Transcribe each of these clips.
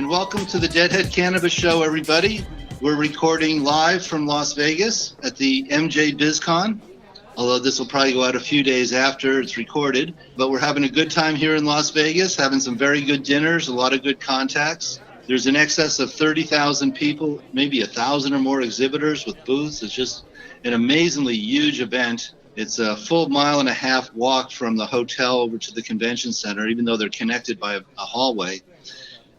And welcome to the Deadhead Cannabis Show, everybody. We're recording live from Las Vegas at the MJ BizCon, although this will probably go out a few days after it's recorded. But we're having a good time here in Las Vegas, having some very good dinners, a lot of good contacts. There's an excess of 30,000 people, maybe 1,000 or more exhibitors with booths. It's just an amazingly huge event. It's a full mile-and-a-half walk from the hotel over to the convention center, even though they're connected by a hallway.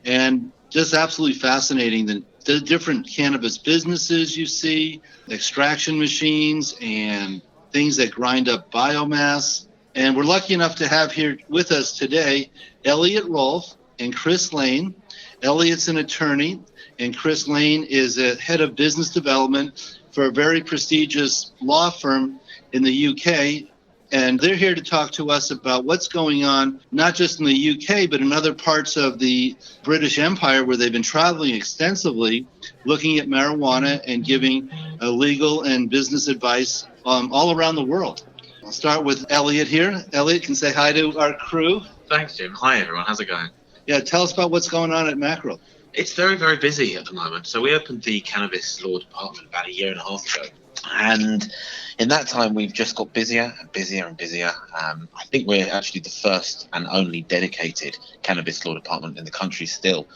And just absolutely fascinating, the different cannabis businesses you see, extraction machines and things that grind up biomass. And we're lucky enough to have here with us today Elliot Rolfe and Chris Lane. Elliot's an attorney, and Chris Lane is a head of business development for a very prestigious law firm in the UK. And they're here to talk to us about what's going on, not just in the UK, but in other parts of the British Empire where they've been traveling extensively, looking at marijuana and giving legal and business advice all around the world. I'll start with Elliot here. Elliot can say hi to our crew. Thanks, Jim. Hi, everyone. How's it going? Yeah, tell us about what's going on at Mackrell. It's very, very busy at the moment. So we opened the cannabis law department about a year and a half ago. And in that time, we've just got busier and busier and busier. I think we're actually the first and only dedicated cannabis law department in the country still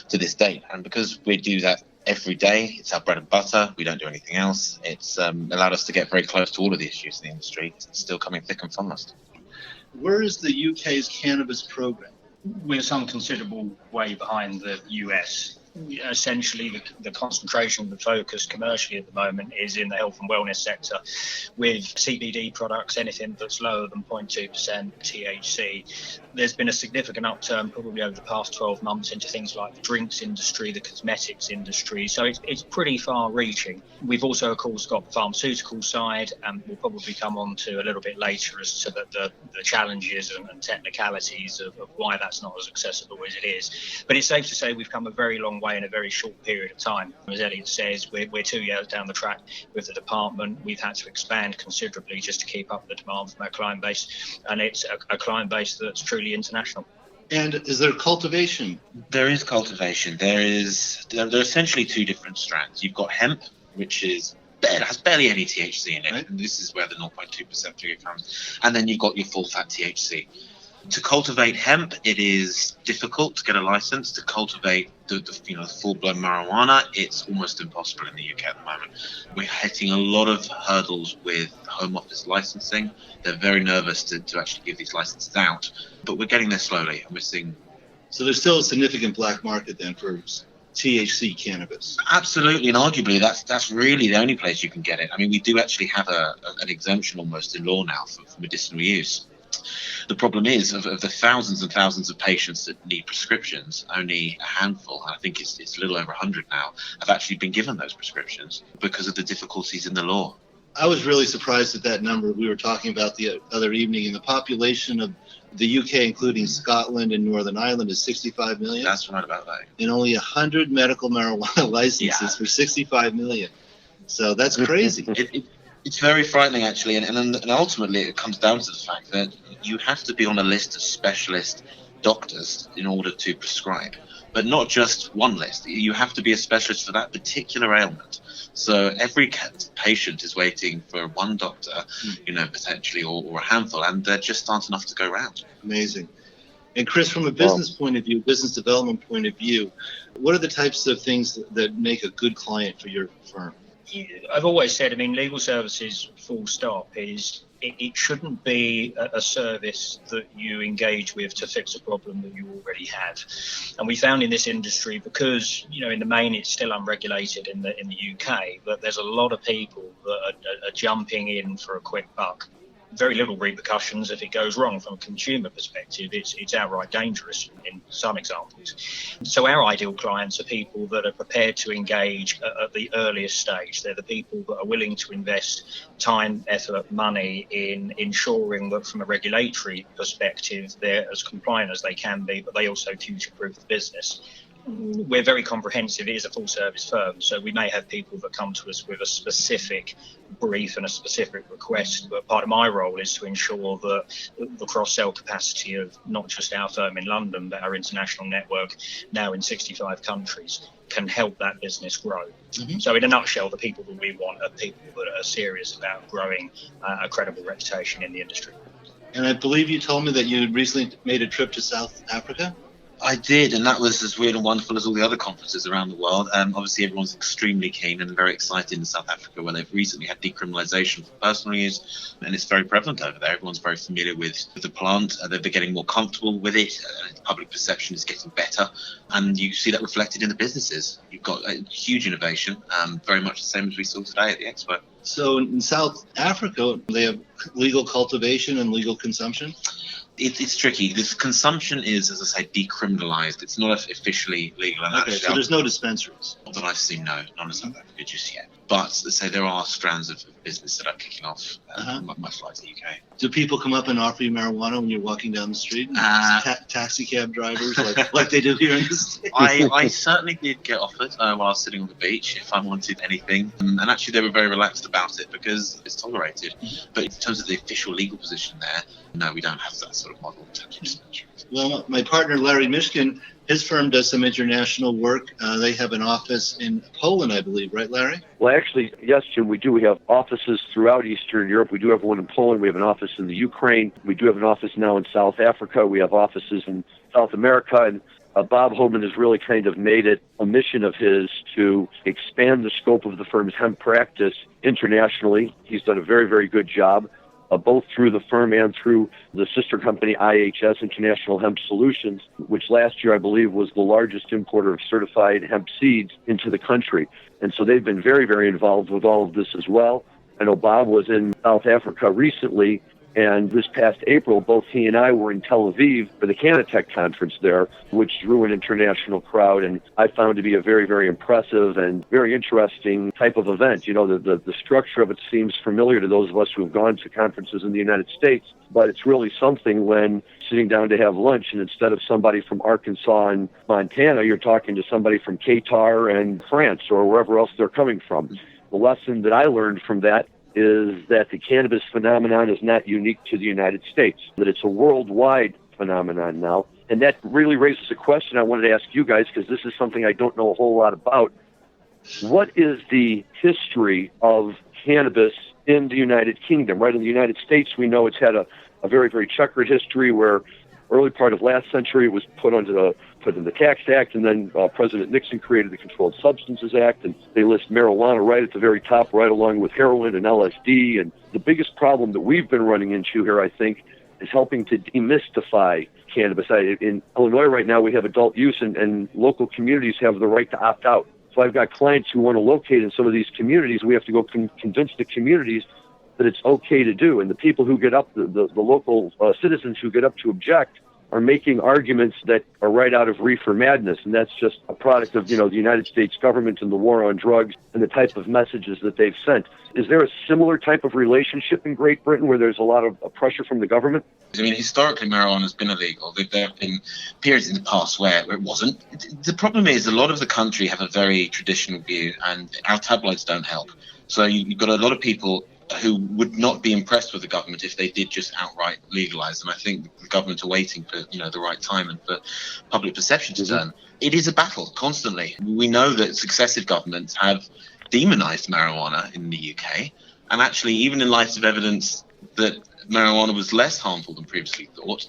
to this date. And because we do that every day, it's our bread and butter. We don't do anything else. It's allowed us to get very close to all of the issues in the industry. It's still coming thick and fast. Where is the UK's cannabis program? We're some considerable way behind the US. Essentially, the concentration, the focus commercially at the moment is in the health and wellness sector with CBD products, anything that's lower than 0.2% THC. There's been a significant upturn probably over the past 12 months into things like the drinks industry, the cosmetics industry. So it's pretty far reaching. We've also, of course, got the pharmaceutical side, and we'll probably come on to a little bit later as to the challenges and technicalities of why that's not as accessible as it is. But it's safe to say we've come a very long way in a very short period of time. As Elliot says, we're 2 years down the track with the department. We've had to expand considerably just to keep up the demand from our client base, and it's a client base that's truly international. And is there cultivation? There is cultivation. There are essentially two different strands. You've got hemp, which has barely any THC in it. Right. And this is where the 0.2% figure comes. And then you've got your full fat THC. To cultivate hemp, it is difficult to get a license. To cultivate the full-blown marijuana, it's almost impossible in the UK at the moment. We're hitting a lot of hurdles with Home Office licensing. They're very nervous to actually give these licenses out, but we're getting there slowly, and we're seeing. So there's still a significant black market then for THC cannabis. Absolutely, and arguably that's really the only place you can get it. I mean, we do actually have an exemption almost in law now for medicinal use. The problem is, of the thousands and thousands of patients that need prescriptions, only a handful, I think it's a little over 100 now, have actually been given those prescriptions because of the difficulties in the law. I was really surprised at that number we were talking about the other evening. And the population of the UK, including Scotland and Northern Ireland, is 65 million. That's right about that. And only 100 medical marijuana licenses for 65 million. So that's crazy. It's very frightening, actually, and ultimately it comes down to the fact that you have to be on a list of specialist doctors in order to prescribe, but not just one list. You have to be a specialist for that particular ailment. So every patient is waiting for one doctor, potentially, or a handful, and there just aren't enough to go around. Amazing. And Chris, from a business point of view, business development point of view, what are the types of things that make a good client for your firm? I've always said, legal services, full stop, it shouldn't be a service that you engage with to fix a problem that you already have. And we found in this industry, because, in the main it's still unregulated in the UK, that there's a lot of people that are jumping in for a quick buck. Very little repercussions if it goes wrong from a consumer perspective. It's outright dangerous in some examples. So our ideal clients are people that are prepared to engage at the earliest stage. They're the people that are willing to invest time, effort, money in ensuring that from a regulatory perspective they're as compliant as they can be, but they also future-proof the business. we're very comprehensive. It is a full service firm, so we may have people that come to us with a specific brief and a specific request, but part of my role is to ensure that the cross-sell capacity of not just our firm in London, but our international network now in 65 countries can help that business grow. Mm-hmm. So in a nutshell, the people that we want are people that are serious about growing a credible reputation in the industry. And I believe you told me that you recently made a trip to South Africa? I did, and that was as weird and wonderful as all the other conferences around the world. Obviously, everyone's extremely keen and very excited in South Africa, where they've recently had decriminalisation for personal use, and it's very prevalent over there. Everyone's very familiar with the plant. They're getting more comfortable with it. Public perception is getting better, and you see that reflected in the businesses. You've got a huge innovation, very much the same as we saw today at the Expo. So in South Africa, they have legal cultivation and legal consumption? It's tricky. This consumption is, as I say, decriminalised. It's not officially legal. And okay, so there's no dispensaries? Not that I've seen, no. Not in South Africa just yet. But, say, there are strands of business that are kicking off my flight to the UK. Do people come up and offer you marijuana when you're walking down the street? Taxi cab drivers, like they do here in the States? I certainly did get offered while I was sitting on the beach if I wanted anything. And actually, they were very relaxed about it because it's tolerated. But in terms of the official legal position there, no, we don't have that sort of model in terms of dispensaries. Well, my partner, Larry Mishkin, his firm does some international work. They have an office in Poland, I believe, right, Larry? Well, actually, yes, Jim, we do. We have offices throughout Eastern Europe. We do have one in Poland. We have an office in the Ukraine. We do have an office now in South Africa. We have offices in South America. And Bob Homan has really kind of made it a mission of his to expand the scope of the firm's hemp practice internationally. He's done a very, very good job. Both through the firm and through the sister company IHS, International Hemp Solutions, which last year I believe was the largest importer of certified hemp seeds into the country. And so they've been very, very involved with all of this as well. I know Bob was in South Africa recently, and this past April, both he and I were in Tel Aviv for the Canna Tech conference there, which drew an international crowd, and I found to be a very, very impressive and very interesting type of event. You know, the structure of it seems familiar to those of us who have gone to conferences in the United States, but it's really something when sitting down to have lunch, and instead of somebody from Arkansas and Montana, you're talking to somebody from Qatar and France or wherever else they're coming from. The lesson that I learned from that is that the cannabis phenomenon is not unique to the United States, that it's a worldwide phenomenon now. And that really raises a question I wanted to ask you guys, because this is something I don't know a whole lot about. What is the history of cannabis in the United Kingdom? Right, in the United States, we know it's had a very, very checkered history where early part of last century it was put in the Tax Act, and then President Nixon created the Controlled Substances Act, and they list marijuana right at the very top, right along with heroin and LSD. And the biggest problem that we've been running into here, I think, is helping to demystify cannabis. In Illinois right now, we have adult use, and local communities have the right to opt out. So I've got clients who want to locate in some of these communities. We have to go convince the communities that it's okay to do. And the people who get up, the local citizens who get up to object, are making arguments that are right out of reefer madness, and that's just a product of, the United States government and the war on drugs and the type of messages that they've sent. Is there a similar type of relationship in Great Britain where there's a lot of pressure from the government? I mean, historically, marijuana has been illegal. There have been periods in the past where it wasn't. The problem is a lot of the country have a very traditional view, and our tabloids don't help. So you've got a lot of people who would not be impressed with the government if they did just outright legalise. And I think the government are waiting for the right time and for public perception to turn. It is a battle constantly. We know that successive governments have demonised marijuana in the UK, and actually even in light of evidence that marijuana was less harmful than previously thought,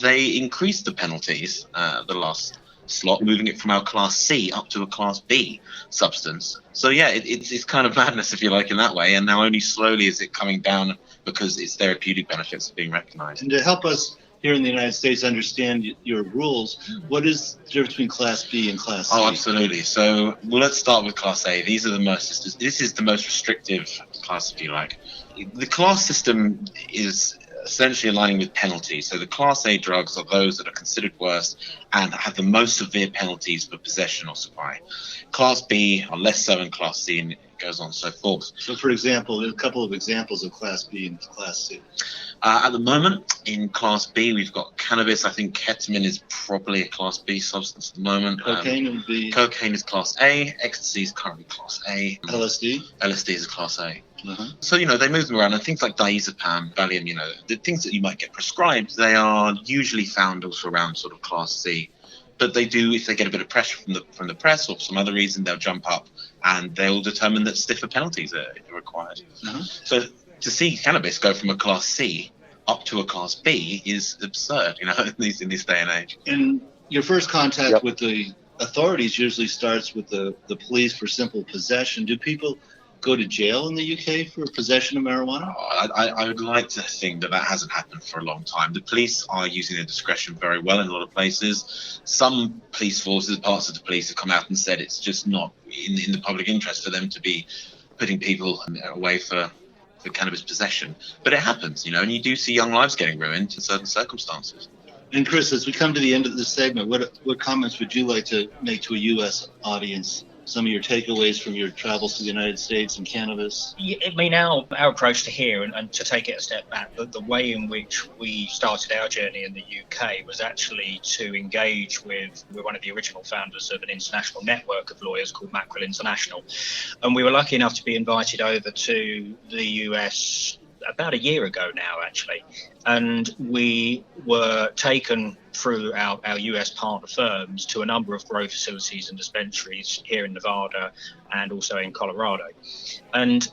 they increased the penalties the last slot, moving it from our Class C up to a Class B substance. So yeah, it's kind of madness, if you like, in that way, and now only slowly is it coming down because its therapeutic benefits are being recognised. And to help us here in the United States understand your rules, what is the difference between Class B and Class C? Oh, absolutely. So let's start with Class A. This is the most restrictive class, if you like. The class system is essentially aligning with penalties. So the Class A drugs are those that are considered worse and have the most severe penalties for possession or supply. Class B are less so in Class C, and it goes on and so forth. So, for example, a couple of examples of Class B and Class C. At the moment, in Class B, we've got cannabis, I think ketamine is probably a Class B substance at the moment. Cocaine would be... Cocaine is Class A. Ecstasy is currently Class A. LSD? LSD is Class A. Uh-huh. So, they move them around, and things like diazepam, Valium, the things that you might get prescribed, they are usually found also around sort of Class C. But they do, if they get a bit of pressure from the press or for some other reason, they'll jump up and they'll determine that stiffer penalties are required. Uh-huh. So to see cannabis go from a Class C up to a Class B is absurd, in this day and age. And your first contact with the authorities usually starts with the police for simple possession. Do people go to jail in the UK for possession of marijuana? I would like to think that hasn't happened for a long time. The police are using their discretion very well in a lot of places. Some police forces, parts of the police, have come out and said it's just not in the public interest for them to be putting people away for cannabis possession. But it happens, and you do see young lives getting ruined in certain circumstances. And Chris, as we come to the end of this segment, what comments would you like to make to a U.S. audience? Some of your takeaways from your travels to the United States and cannabis? Yeah, I mean, our approach to here, and to take it a step back, the way in which we started our journey in the UK was actually to engage with, we're one of the original founders of an international network of lawyers called Mackrell International. And we were lucky enough to be invited over to the US about a year ago now, actually. And we were taken through our US partner firms to a number of grow facilities and dispensaries here in Nevada and also in Colorado. And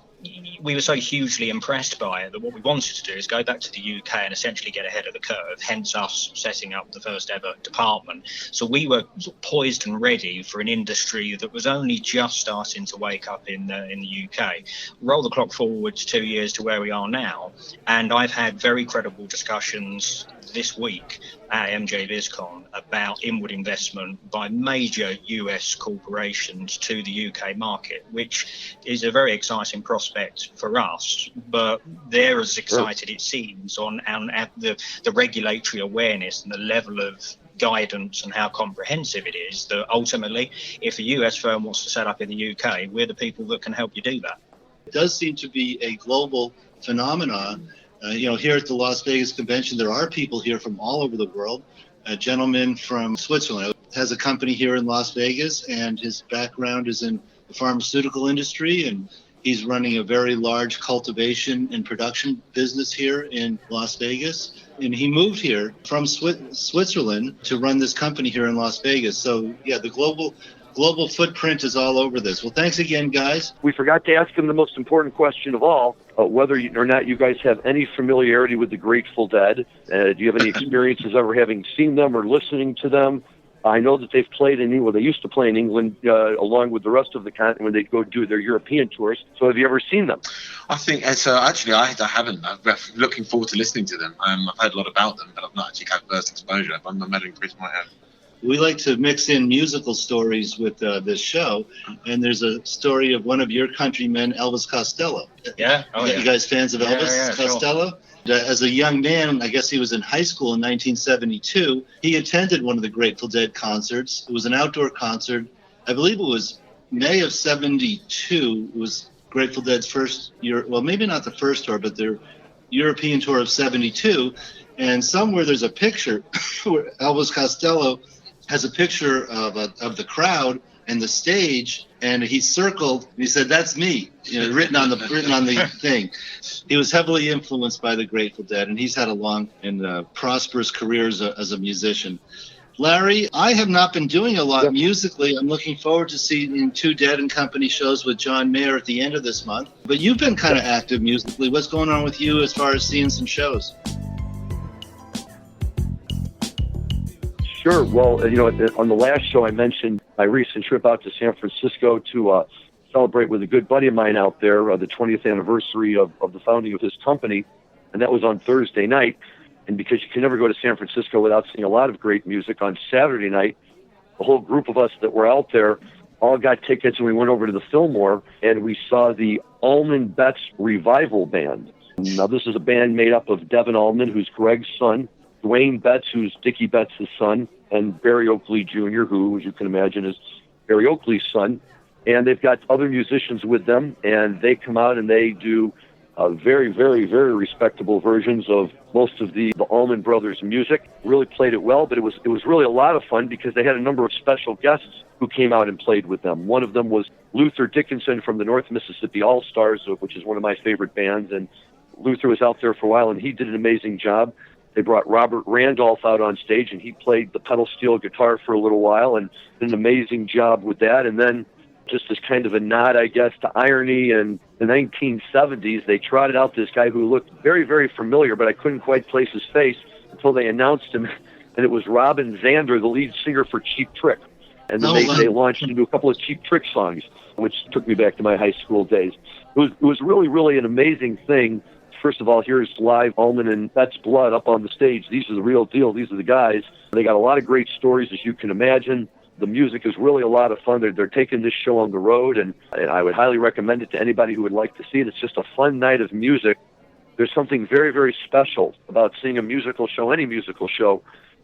we were so hugely impressed by it that what we wanted to do is go back to the UK and essentially get ahead of the curve, hence us setting up the first ever department. So we were poised and ready for an industry that was only just starting to wake up in the UK. Roll the clock forward 2 years to where we are now, and I've had very credible discussions this week at MJBizCon about inward investment by major US corporations to the UK market, which is a very exciting prospect for us, but they're as excited, it seems, on the regulatory awareness and the level of guidance and how comprehensive it is, that ultimately, if a US firm wants to set up in the UK, we're the people that can help you do that. It does seem to be a global phenomenon. Here at the Las Vegas convention, there are people here from all over the world. A gentleman from Switzerland has a company here in Las Vegas, and his background is in the pharmaceutical industry, and he's running a very large cultivation and production business here in Las Vegas. And he moved here from Switzerland to run this company here in Las Vegas. So, yeah, the global footprint is all over this. Well, thanks again, guys. We forgot to ask him the most important question of all, whether or not you guys have any familiarity with the Grateful Dead. Do you have any experiences ever having seen them or listening to them? I know that they've played they used to play in England along with the rest of the continent when they go do their European tours. So have you ever seen them? I think actually I haven't. I'm looking forward to listening to them. I've heard a lot about them, but I've not actually had first exposure. I'm imagining Chris might have. We like to mix in musical stories with this show, and there's a story of one of your countrymen, Elvis Costello. Yeah? Oh, yeah. You guys fans of Elvis Costello? Sure. As a young man, I guess he was in high school in 1972, he attended one of the Grateful Dead concerts. It was an outdoor concert. I believe it was May of 72. It was Grateful Dead's first year, well, maybe not the first tour, but their European tour of 72. And somewhere there's a picture where Elvis Costello has a picture of the crowd and the stage, and he circled and he said, "That's me," written on the thing. He was heavily influenced by the Grateful Dead, and he's had a long and prosperous career as a musician. Larry, I have not been doing a lot musically. I'm looking forward to seeing 2 Dead and Company shows with John Mayer at the end of this month. But you've been kind of active musically. What's going on with you as far as seeing some shows? Sure. Well, on the last show I mentioned my recent trip out to San Francisco to celebrate with a good buddy of mine out there the 20th anniversary of the founding of his company, and that was on Thursday night. And because you can never go to San Francisco without seeing a lot of great music, on Saturday night, the whole group of us that were out there all got tickets, and we went over to the Fillmore, and we saw the Allman-Betts Revival Band. Now, this is a band made up of Devin Allman, who's Greg's son, Dwayne Betts, who's Dickie Betts' son, and Barry Oakley Jr., who, as you can imagine, is Barry Oakley's son. And they've got other musicians with them, and they come out and they do very, very, very respectable versions of most of the Allman Brothers music. Really played it well, but it was really a lot of fun because they had a number of special guests who came out and played with them. One of them was Luther Dickinson from the North Mississippi All-Stars, which is one of my favorite bands, and Luther was out there for a while, and he did an amazing job. They brought Robert Randolph out on stage, and he played the pedal steel guitar for a little while and did an amazing job with that. And then, just as kind of a nod, I guess, to irony, in the 1970s, they trotted out this guy who looked very, very familiar, but I couldn't quite place his face until they announced him, and it was Robin Zander, the lead singer for Cheap Trick. And then they launched into a couple of Cheap Trick songs, which took me back to my high school days. It was really, really an amazing thing. First of all, here's live Allman and Betts Blood up on the stage. These are the real deal. These are the guys. They got a lot of great stories, as you can imagine. The music is really a lot of fun. They're taking this show on the road, and I would highly recommend it to anybody who would like to see it. It's just a fun night of music. There's something very, very special about seeing a musical show, any musical show,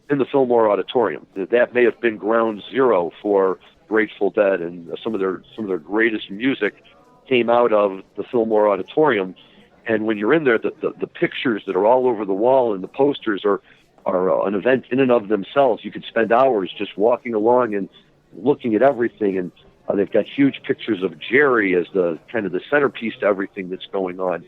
in the Fillmore Auditorium. That may have been ground zero for Grateful Dead, and some of their greatest music came out of the Fillmore Auditorium. And when you're in there, the pictures that are all over the wall and the posters are an event in and of themselves. You could spend hours just walking along and looking at everything. And they've got huge pictures of Jerry as the kind of the centerpiece to everything that's going on.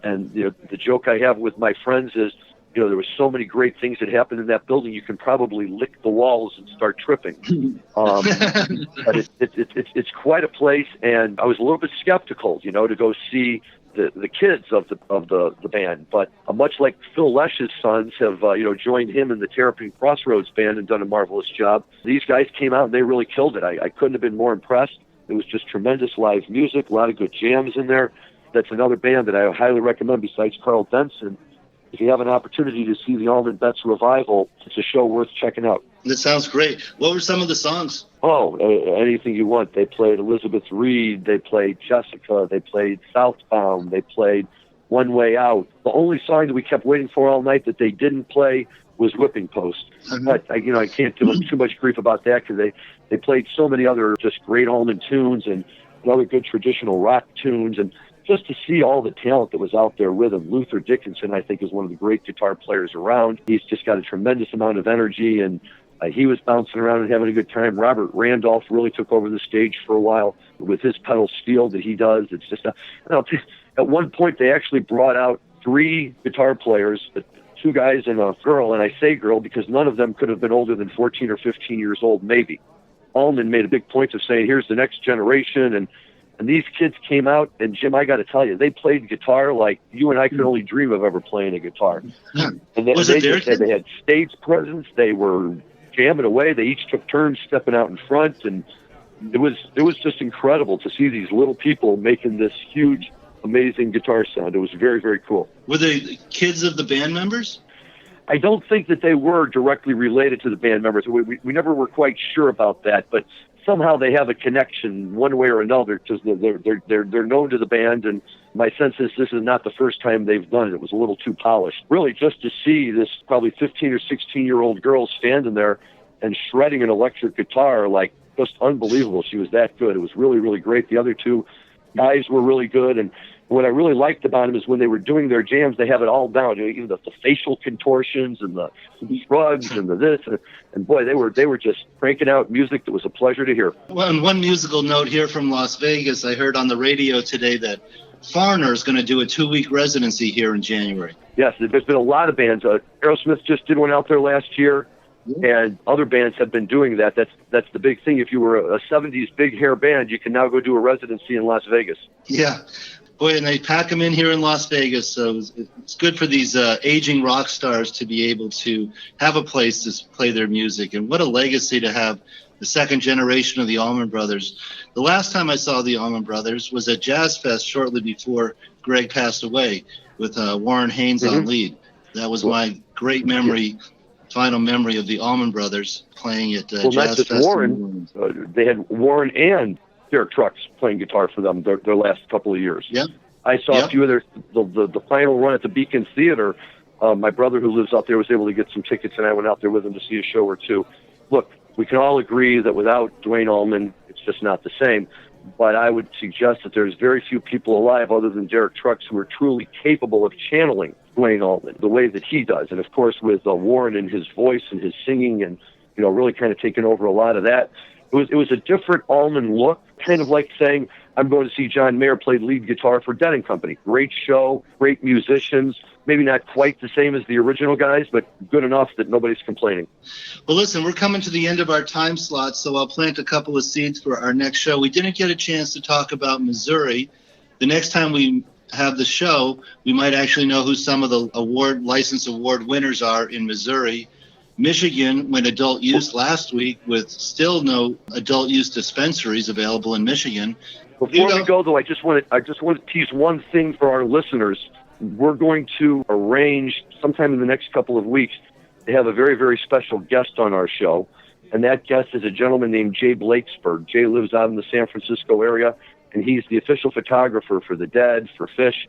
And the joke I have with my friends is, there were so many great things that happened in that building, you can probably lick the walls and start tripping. But it's quite a place, and I was a little bit skeptical, to go see the kids of the band. But much like Phil Lesch's sons have, joined him in the Terrapin Crossroads band and done a marvelous job, these guys came out and they really killed it. I couldn't have been more impressed. It was just tremendous live music, a lot of good jams in there. That's another band that I highly recommend besides Carl Denson. If you have an opportunity to see the Allman Betts revival, it's a show worth checking out. That sounds great. What were some of the songs? Oh, anything you want. They played Elizabeth Reed. They played Jessica. They played Southbound. They played One Way Out. The only song that we kept waiting for all night that they didn't play was Whipping Post. Mm-hmm. But I can't give them too much grief about that because they played so many other just great Allman tunes and other good traditional rock tunes, and just to see all the talent that was out there with him. Luther Dickinson, I think, is one of the great guitar players around. He's just got a tremendous amount of energy, and he was bouncing around and having a good time. Robert Randolph really took over the stage for a while with his pedal steel that he does. It's just at one point they actually brought out 3 guitar players, 2 guys and a girl, and I say girl because none of them could have been older than 14 or 15 years old, maybe. Allman made a big point of saying, here's the next generation, and these kids came out, and Jim, I got to tell you, they played guitar like you and I could only dream of ever playing a guitar. Yeah. And they had stage presence. They were jamming away. They each took turns stepping out in front, and it was just incredible to see these little people making this huge, amazing guitar sound. It was very, very cool. Were they kids of the band members? I don't think that they were directly related to the band members. We never were quite sure about that, but somehow they have a connection one way or another because they're known to the band, and my sense is this is not the first time they've done it. It was a little too polished. Really, just to see this probably 15 or 16-year-old girl standing there and shredding an electric guitar, like, just unbelievable. She was that good. It was really, really great. The other 2 guys were really good, and what I really liked about them is when they were doing their jams, they have it all down. Even the facial contortions and the shrugs and the this. And boy, they were just cranking out music that was a pleasure to hear. Well, and one musical note here from Las Vegas, I heard on the radio today that Foreigner is going to do a 2-week residency here in January. Yes, there's been a lot of bands. Aerosmith just did one out there last year, and other bands have been doing that. That's the big thing. If you were a 70s big hair band, you can now go do a residency in Las Vegas. Yeah. Boy, and they pack them in here in Las Vegas, so it's good for these aging rock stars to be able to have a place to play their music. And what a legacy to have the second generation of the Allman Brothers. The last time I saw the Allman Brothers was at Jazz Fest shortly before Greg passed away with Warren Haynes on lead. That was my great memory, final memory of the Allman Brothers playing at Jazz Fest. Well, not just Warren. They had Warren and Derek Trucks playing guitar for them their last couple of years. Yeah. I saw a few of the final run at the Beacon Theater. My brother who lives out there was able to get some tickets, and I went out there with him to see a show or two. Look, we can all agree that without Duane Allman, it's just not the same. but I would suggest that there's very few people alive other than Derek Trucks who are truly capable of channeling Duane Allman the way that he does. And of course, with Warren and his voice and his singing and, really kind of taking over a lot of that, it was a different Allman look, kind of like saying, I'm going to see John Mayer play lead guitar for Dead & Company. Great show, great musicians, maybe not quite the same as the original guys, but good enough that nobody's complaining. Well, listen, we're coming to the end of our time slot, so I'll plant a couple of seeds for our next show. We didn't get a chance to talk about Missouri. The next time we have the show, we might actually know who some of the license award winners are in Missouri. Michigan went adult use last week with still no adult use dispensaries available in Michigan. Before we go, though, I just want to tease one thing for our listeners. We're going to arrange sometime in the next couple of weeks to have a very, very special guest on our show, and that guest is a gentleman named Jay Blakesberg. Jay lives out in the San Francisco area, and he's the official photographer for The Dead, for Fish,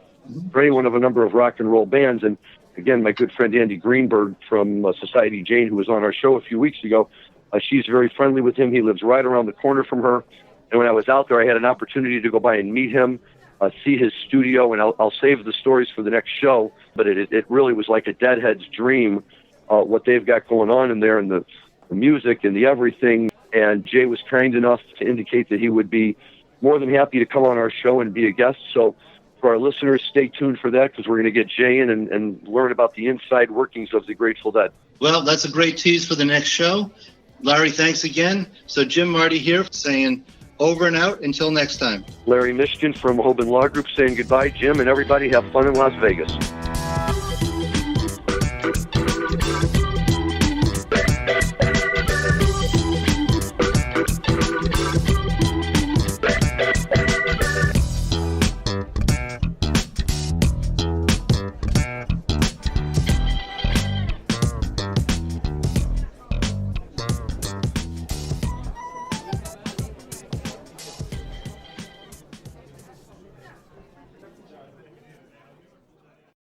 for any one of a number of rock and roll bands. And again, my good friend Andy Greenberg from Society Jane, who was on our show a few weeks ago, she's very friendly with him. He lives right around the corner from her. And when I was out there, I had an opportunity to go by and meet him, see his studio, and I'll save the stories for the next show. But it really was like a Deadhead's dream, what they've got going on in there, and the music and the everything. And Jay was kind enough to indicate that he would be more than happy to come on our show and be a guest. So for our listeners, stay tuned for that, because we're going to get Jay in and learn about the inside workings of the Grateful Dead. Well, that's a great tease for the next show. Larry, thanks again. So Jim Marty here saying over and out until next time. Larry Mishkin from Hoban Law Group saying goodbye, Jim, and everybody have fun in Las Vegas.